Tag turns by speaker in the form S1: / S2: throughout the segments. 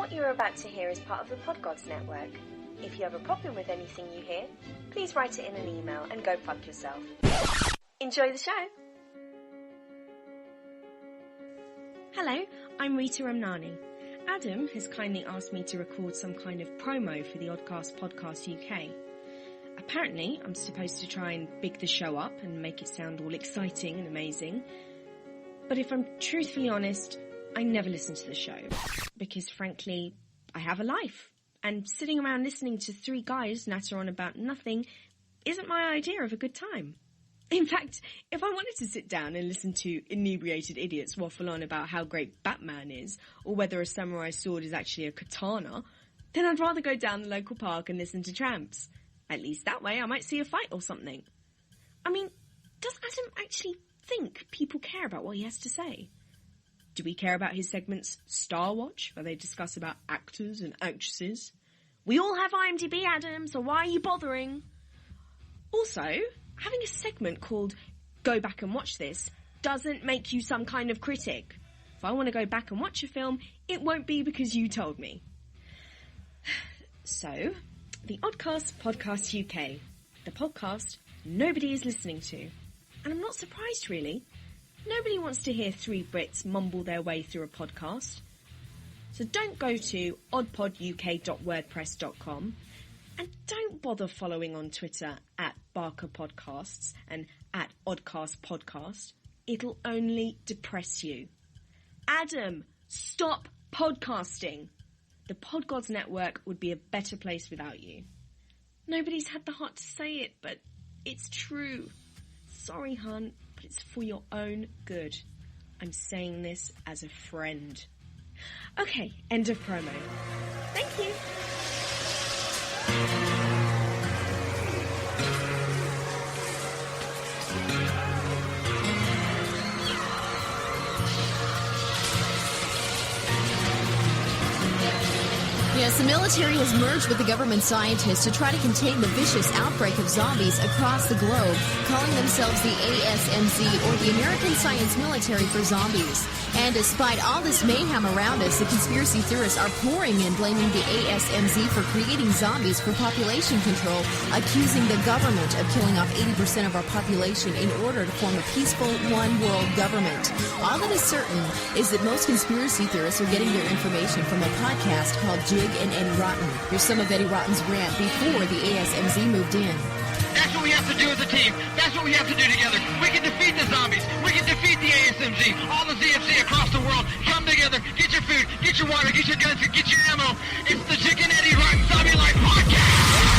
S1: What you're about to hear is part of the Podgods Network. If you have a problem with anything you hear, please write it in an email and go fuck yourself. Enjoy the show! Hello, I'm Rita Ramnani. Adam has kindly asked me to record some kind of promo for the Oddcast Podcast UK. Apparently, I'm supposed to try and big the show up and make it sound all exciting and amazing. But if I'm truthfully honest, I never listen to the show. Because frankly, I have a life. And sitting around listening to three guys natter on about nothing isn't my idea of a good time. In fact, if I wanted to sit down and listen to inebriated idiots waffle on about how great Batman is, or whether a samurai sword is actually a katana, then I'd rather go down the local park and listen to tramps. At least that way I might see a fight or something. I mean, does Adam actually think people care about what he has to say? Do we care about his segments Star Watch, where they discuss about actors and actresses? We all have IMDb, Adam, so why are you bothering? Also, having a segment called Go Back and Watch This doesn't make you some kind of critic. If I want to go back and watch a film, it won't be because you told me. So, the Oddcast Podcast UK, the podcast nobody is listening to. And I'm not surprised, really. Nobody wants to hear three Brits mumble their way through a podcast. So don't go to oddpoduk.wordpress.com and don't bother following on Twitter at Barker Podcasts and at Oddcast Podcast. It'll only depress you. Adam, stop podcasting. The Podgods Network would be a better place without you. Nobody's had the heart to say it, but it's true. Sorry, hun, but it's for your own good. I'm saying this as a friend. Okay, end of promo. Thank you.
S2: Yes, the military has merged with the government scientists to try to contain the vicious outbreak of zombies across the globe, calling themselves the ASMZ, or the American Science Military for Zombies. And despite all this mayhem around us, the conspiracy theorists are pouring in, blaming the ASMZ for creating zombies for population control, accusing the government of killing off 80% of our population in order to form a peaceful one-world government. All that is certain is that most conspiracy theorists are getting their information from a podcast called Jig and Eddie Rotten. Here's some of Eddie Rotten's rant before the ASMZ moved in.
S3: That's what we have to do as a team. That's what we have to do together. We can defeat the zombies. We can defeat the ASMZ. All the ZFC across the world. Come together. Get your food. Get your water. Get your guns. Get your ammo. It's the Jig and Eddie Rotten Zombie Life Podcast.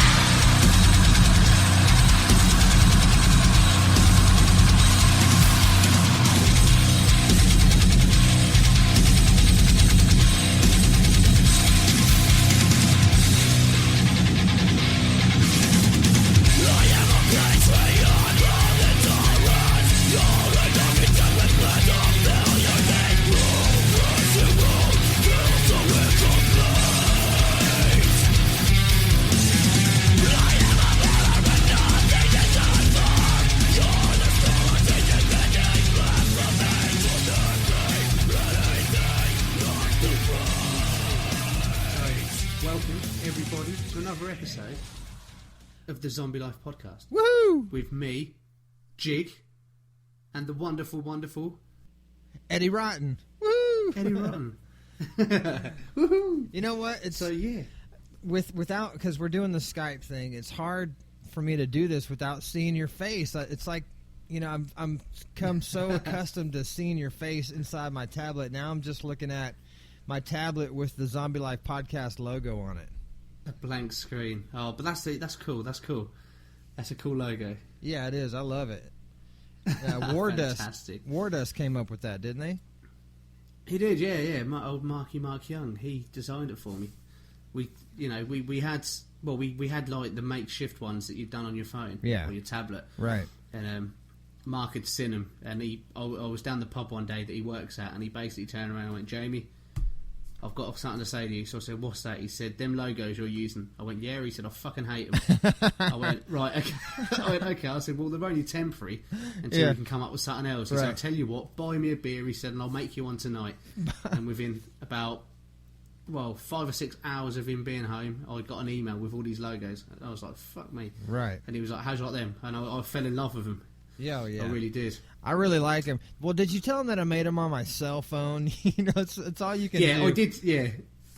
S4: Of the Zombie Life Podcast.
S5: Woo!
S4: With me, Jig, and the wonderful
S5: Eddie Rotten. Woo!
S4: Eddie Rotten. Woohoo!
S5: You know what? It's
S4: so yeah.
S5: Without, because we're doing the Skype thing, it's hard for me to do this without seeing your face. It's like, you know, I'm come so accustomed to seeing your face inside my tablet. Now I'm just looking at my tablet with the Zombie Life Podcast logo on it.
S4: A blank screen. Oh, but that's cool. That's cool. That's a cool logo.
S5: Yeah, it is. I love it. Wardust came up with that, didn't they?
S4: He did, yeah. My old Mark Young, he designed it for me. We had like the makeshift ones that you've done on your phone,
S5: yeah,
S4: or your tablet,
S5: right?
S4: And Mark had seen them, and I was down the pub one day that he works at, and he basically turned around and went, "Jamie, I've got something to say to you." So I said, "What's that?" He said, "Them logos you're using." I went, "Yeah." He said, "I fucking hate them." I went, "Right, okay." I said, "Well, they're only temporary until you can come up with something else." He said, "I'll tell you what, buy me a beer," he said, "and I'll make you one tonight." And within about well, 5 or 6 hours of him being home, I got an email with all these logos. I was like, fuck me.
S5: Right.
S4: And he was like, how'd you like them? And I fell in love with them.
S5: Yeah, yeah.
S4: I really did.
S5: I really like him. Well, did you tell him that I made him on my cell phone? You know, it's all you can do.
S4: Yeah, I did. Yeah,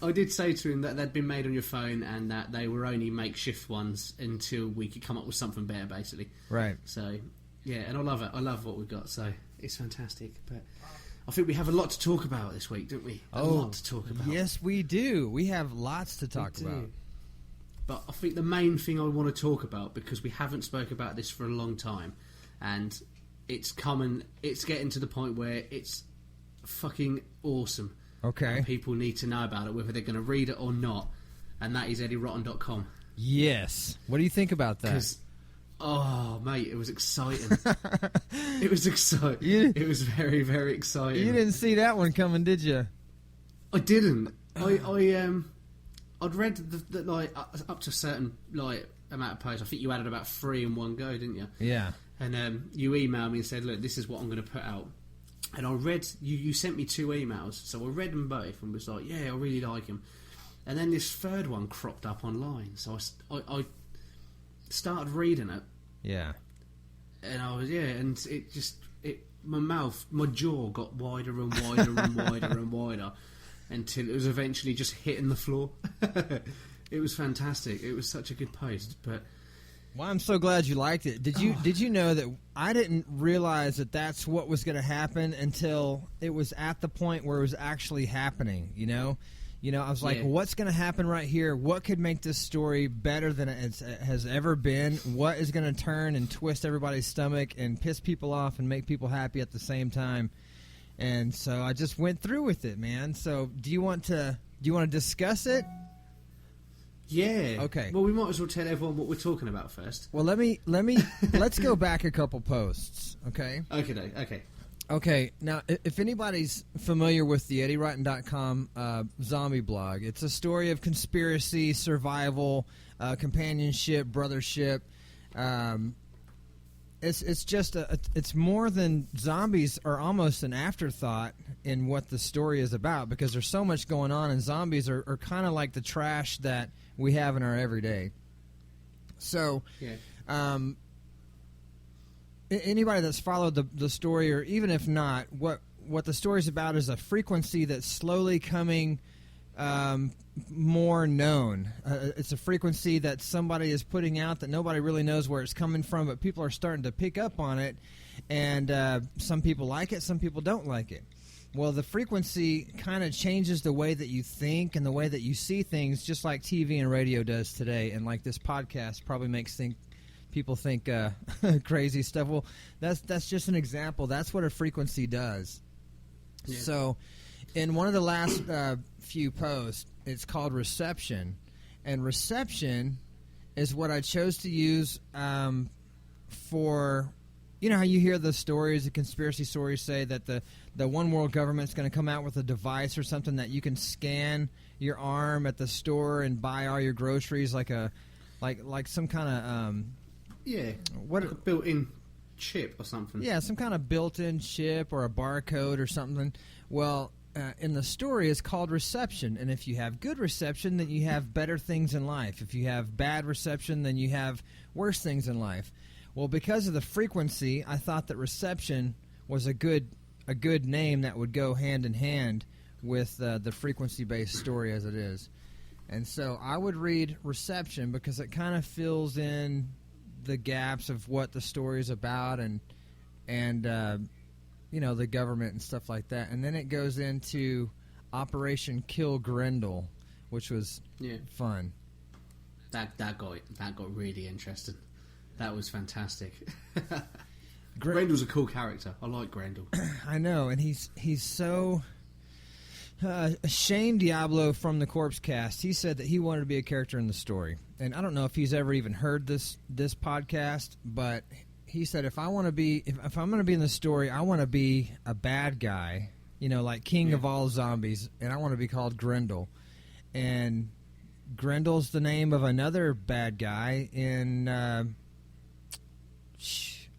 S4: I did say to him that they'd been made on your phone and that they were only makeshift ones until we could come up with something better, basically.
S5: Right.
S4: So, yeah, and I love it. I love what we've got. So it's fantastic. But I think we have a lot to talk about this week, don't we? A lot to talk about.
S5: Yes, we do. We have lots to talk about.
S4: But I think the main thing I want to talk about, because we haven't spoke about this for a long time, and it's getting to the point where it's fucking awesome.
S5: Okay.
S4: And people need to know about it, whether they're going to read it or not, and that is EddieRotten.com.
S5: Yes. What do you think about that?
S4: Oh, mate, it was exciting. It was exciting. It was very, very exciting.
S5: You didn't see that one coming, did you?
S4: I didn't. I'd read the like up to a certain like amount of posts. I think you added about 3 in one go, didn't you?
S5: Yeah.
S4: And you emailed me and said, "Look, this is what I'm going to put out." And I read. You sent me 2 emails, so I read them both and was like, "Yeah, I really like them." And then this third one cropped up online, so I started reading it.
S5: Yeah.
S4: And and my jaw got wider and wider and wider and wider until it was eventually just hitting the floor. It was fantastic. It was such a good post. But
S5: well, I'm so glad you liked it. Did you know that I didn't realize that that's what was going to happen until it was at the point where it was actually happening, you know? I was like, what's going to happen right here? What could make this story better than it has ever been? What is going to turn and twist everybody's stomach and piss people off and make people happy at the same time? And so I just went through with it, man. So do you want to discuss it?
S4: Yeah.
S5: Okay.
S4: Well, we might as well tell everyone what we're talking about first.
S5: Well, let's go back a couple posts, okay?
S4: Okay.
S5: Okay, now, if anybody's familiar with the EddieRotten.com zombie blog, it's a story of conspiracy, survival, companionship, brothership. It's just it's more than zombies are almost an afterthought in what the story is about, because there's so much going on, and zombies are kind of like the trash that we have in our everyday. So, anybody that's followed the story, or even if not, what the story's about is a frequency that's slowly coming more known. It's a frequency that somebody is putting out that nobody really knows where it's coming from, but people are starting to pick up on it, and some people like it, some people don't like it. Well, the frequency kind of changes the way that you think and the way that you see things, just like TV and radio does today, and like this podcast probably makes people think crazy stuff. Well, that's just an example. That's what a frequency does. Yeah. So, in one of the last few posts, it's called reception, and reception is what I chose to use for. You know how you hear the stories, the conspiracy stories say that the one world government's going to come out with a device or something that you can scan your arm at the store and buy all your groceries like some kind of
S4: like a built-in chip or something. Yeah,
S5: some kind of built-in chip or a barcode or something. Well, in the story, it's called reception, and if you have good reception, then you have better things in life. If you have bad reception, then you have worse things in life. Well, because of the frequency, I thought that reception was a good name that would go hand in hand with the frequency-based story as it is. And so I would read reception because it kind of fills in the gaps of what the story is about and the government and stuff like that. And then it goes into Operation Kill Grendel, which was fun.
S4: That got really interesting. That was fantastic. Grendel's a cool character. I like Grendel.
S5: I know, and he's so... Shane Diablo from the Corpse Cast, he said that he wanted to be a character in the story. And I don't know if he's ever even heard this podcast, but he said if I'm going to be in the story, I want to be a bad guy, like king of all zombies, and I want to be called Grendel. And Grendel's the name of another bad guy in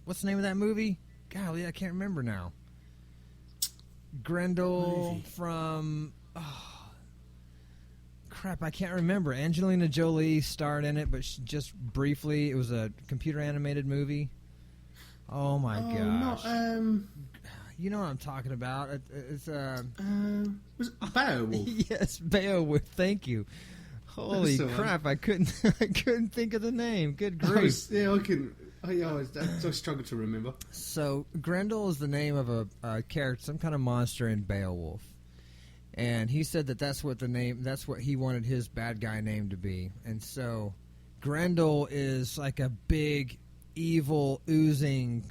S5: what's the name of that movie? Golly, I can't remember now. Grendel from crap, I can't remember. Angelina Jolie starred in it, but just briefly. It was a computer animated movie. Oh my gosh! You know what I'm talking about? It's
S4: was it Beowulf?
S5: Yes, Beowulf. Thank you. Holy crap! I couldn't think of the name. Good grief!
S4: I struggled to remember.
S5: So Grendel is the name of a character, some kind of monster in Beowulf, and he said that's what he wanted his bad guy name to be. And so Grendel is like a big, evil, oozing,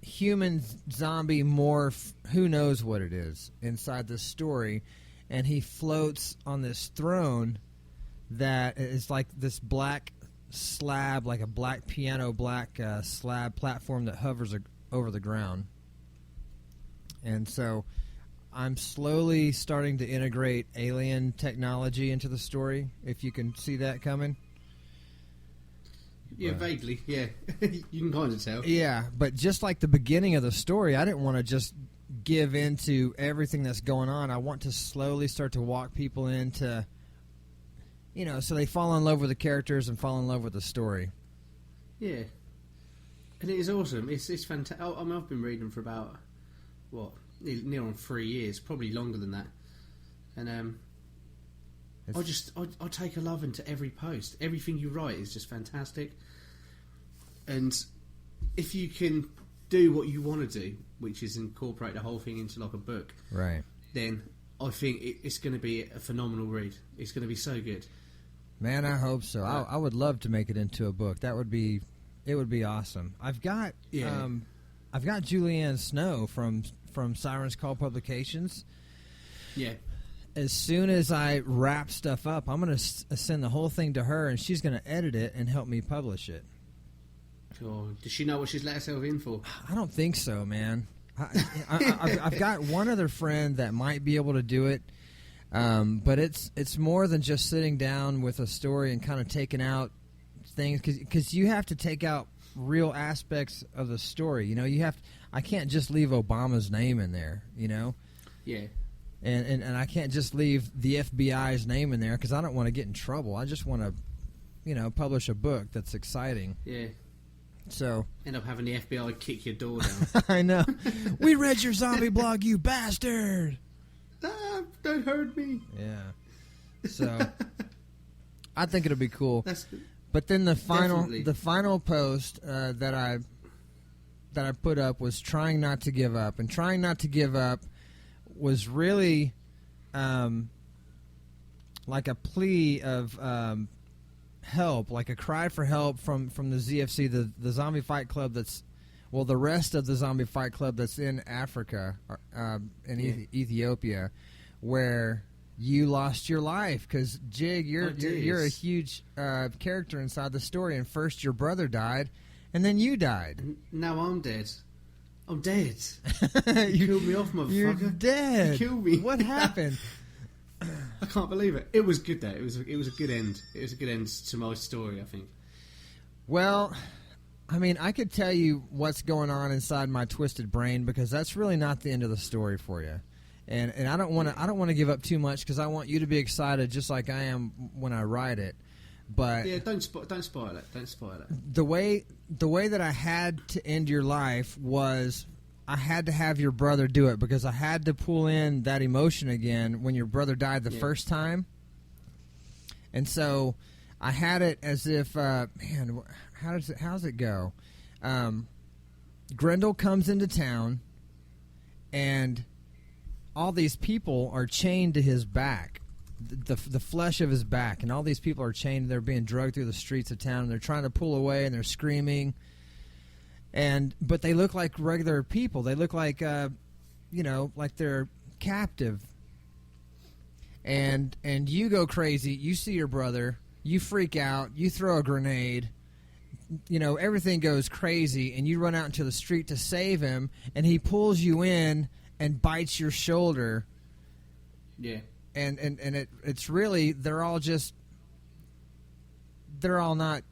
S5: human zombie morph. Who knows what it is inside this story, and he floats on this throne that is like this black slab, like a black piano slab platform that hovers over the ground. And so I'm slowly starting to integrate alien technology into the story, if you can see that coming.
S4: Yeah, vaguely, yeah. You can kind of tell.
S5: Yeah, but just like the beginning of the story, I didn't want to just give into everything that's going on. I want to slowly start to walk people into, so they fall in love with the characters and fall in love with the story.
S4: Yeah. And it is awesome. It's fantastic. I mean, I've been reading for about, near on 3 years, probably longer than that. And I take a love into every post. Everything you write is just fantastic. And if you can do what you want to do, which is incorporate the whole thing into like a book,
S5: right? Then
S4: I think it's going to be a phenomenal read. It's going to be so good.
S5: Man, I hope so. I would love to make it into a book. It would be awesome. I've got Julianne Snow from Siren's Call Publications.
S4: Yeah.
S5: As soon as I wrap stuff up, I'm going to send the whole thing to her, and she's going to edit it and help me publish it.
S4: Oh, does she know what she's let herself in for?
S5: I don't think so, man. I've got one other friend that might be able to do it, but it's more than just sitting down with a story and kind of taking out things, because you have to take out real aspects of the story. I can't just leave Obama's name in there.
S4: Yeah.
S5: And I can't just leave the FBI's name in there because I don't want to get in trouble. I just want to, publish a book that's exciting.
S4: Yeah.
S5: So
S4: end up having the FBI kick your door down.
S5: I know. We read your zombie blog, you bastard.
S4: Don't hurt me.
S5: Yeah. So I think it'll be cool. But then the final post that I put up was trying not to give up, and trying not to give up was really like a plea of help, like a cry for help from the ZFC, the Zombie Fight Club the rest of the Zombie Fight Club that's in Africa, in Ethiopia, where you lost your life. Because, Jig, you're a huge character inside the story, and first your brother died, and then you died.
S4: Now I'm dead. I'm dead. You killed me off, motherfucker.
S5: You're dead.
S4: You killed me.
S5: What happened?
S4: I can't believe it. It was good, though. It was a good end. It was a good end to my story, I think.
S5: Well, I mean, I could tell you what's going on inside my twisted brain, because that's really not the end of the story for you. And I don't want to give up too much, because I want you to be excited just like I am when I write it. But
S4: yeah, don't spoil it. Don't spoil it.
S5: The way that I had to end your life was I had to have your brother do it, because I had to pull in that emotion again when your brother died the first time. And so I had it as if, man, how does it go? Grendel comes into town, and all these people are chained to his back. The flesh of his back, and all these people are chained. They're being dragged through the streets of town, and they're trying to pull away, and they're screaming. But they look like regular people. They look like, like they're captive. And you go crazy. You see your brother. You freak out. You throw a grenade. Everything goes crazy, and you run out into the street to save him, and he pulls you in and bites your shoulder.
S4: Yeah.
S5: And it's really they're all not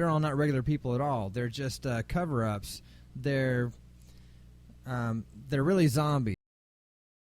S5: regular people at all. They're just cover-ups. They're really zombies.